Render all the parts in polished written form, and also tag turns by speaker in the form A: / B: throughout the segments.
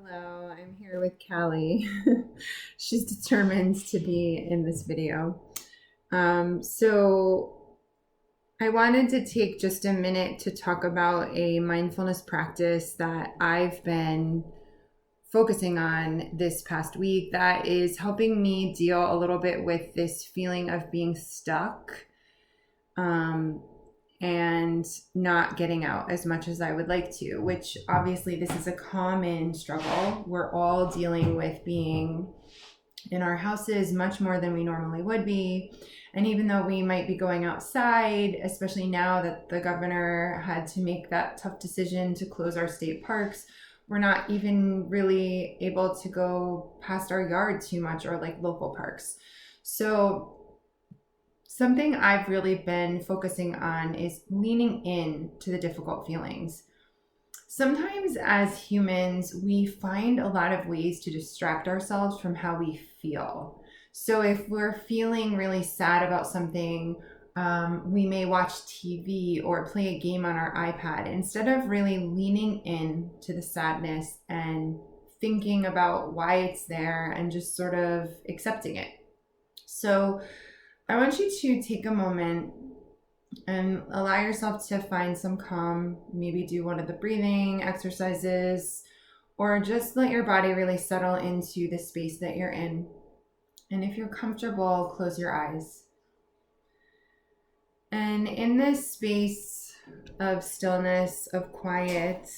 A: Hello, I'm here with Callie. She's determined to be in this video. So I wanted to take just a minute to talk about a mindfulness practice that I've been focusing on this past week that is helping me deal a little bit with this feeling of being stuck. And not getting out as much as I would like to, which obviously this is a common struggle. We're all dealing with being in our houses much more than we normally would be. And even though we might be going outside, especially now that the governor had to make that tough decision to close our state parks, we're not even really able to go past our yard too much or like local parks. So something I've really been focusing on is leaning in to the difficult feelings. Sometimes as humans, we find a lot of ways to distract ourselves from how we feel. So if we're feeling really sad about something, we may watch TV or play a game on our iPad instead of really leaning in to the sadness and thinking about why it's there and just sort of accepting it. So I want you to take a moment and allow yourself to find some calm. Maybe do one of the breathing exercises, or just let your body really settle into the space that you're in. And if you're comfortable, close your eyes. And in this space of stillness, of quiet,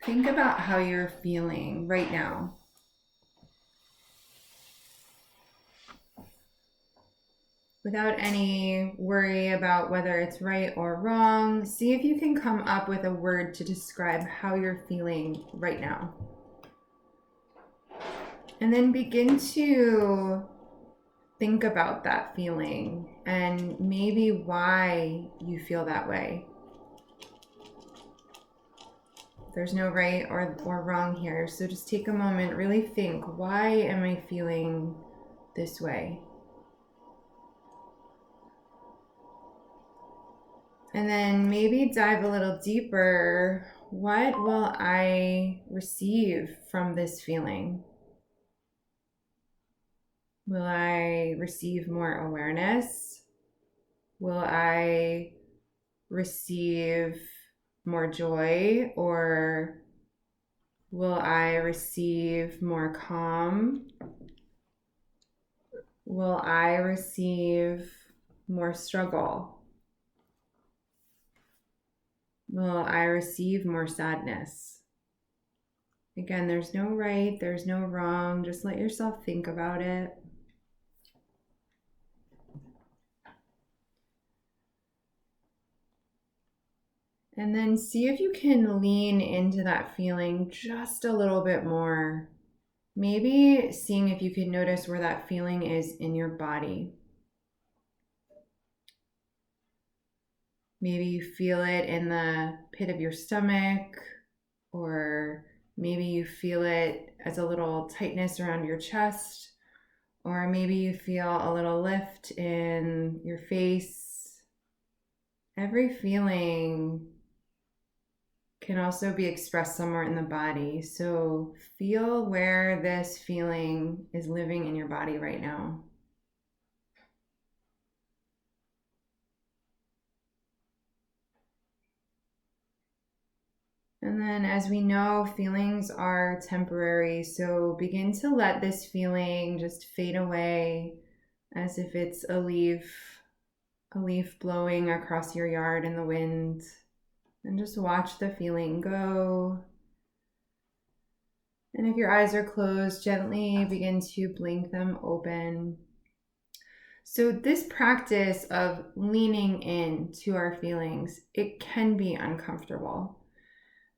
A: think about how you're feeling right now. Without any worry about whether it's right or wrong, see if you can come up with a word to describe how you're feeling right now. And then begin to think about that feeling and maybe why you feel that way. There's no right or wrong here. So just take a moment, really think, why am I feeling this way? And then maybe dive a little deeper. What will I receive from this feeling? Will I receive more awareness? Will I receive more joy? Or will I receive more calm? Will I receive more struggle? Will I receive more sadness? Again, there's no right, there's no wrong. Just let yourself think about it. And then see if you can lean into that feeling just a little bit more. Maybe seeing if you can notice where that feeling is in your body. Maybe you feel it in the pit of your stomach, or maybe you feel it as a little tightness around your chest, or maybe you feel a little lift in your face. Every feeling can also be expressed somewhere in the body. So feel where this feeling is living in your body right now. And then, as we know, feelings are temporary. So begin to let this feeling just fade away as if it's a leaf blowing across your yard in the wind. And just watch the feeling go. And if your eyes are closed, gently begin to blink them open. So this practice of leaning in to our feelings, it can be uncomfortable.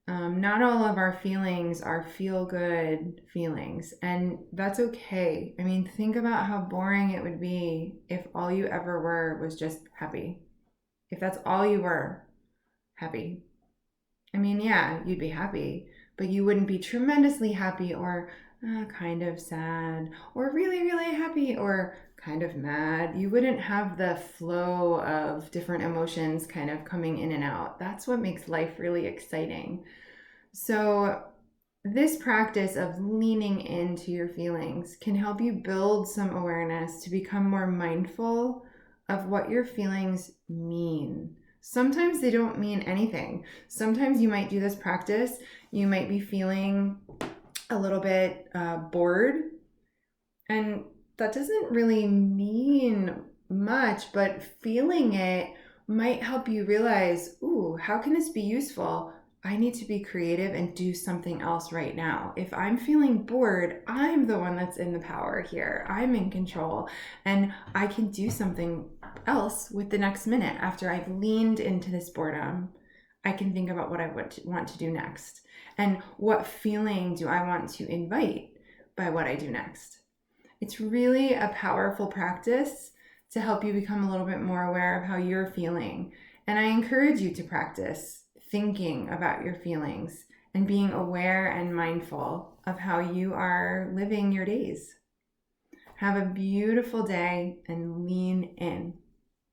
A: Not all of our feelings are feel-good feelings, and that's okay. I mean, think about how boring it would be if all you ever were was just happy. If that's all you were, happy. I mean, yeah, you'd be happy, but you wouldn't be tremendously happy or kind of sad or really, really happy or kind of mad. You wouldn't have the flow of different emotions kind of coming in and out. That's what makes life really exciting. So This practice of leaning into your feelings can help you build some awareness to become more mindful of what your feelings mean. Sometimes they don't mean anything. Sometimes you might do this practice, you might be feeling a little bit bored, and that doesn't really mean much, but feeling it might help you realize, ooh, how can this be useful? I need to be creative and do something else right now. If I'm feeling bored, I'm the one that's in the power here. I'm in control, and I can do something else with the next minute. After I've leaned into this boredom, I can think about what I want to do next, and what feeling do I want to invite by what I do next. It's really a powerful practice to help you become a little bit more aware of how you're feeling. And I encourage you to practice thinking about your feelings and being aware and mindful of how you are living your days. Have a beautiful day and lean in.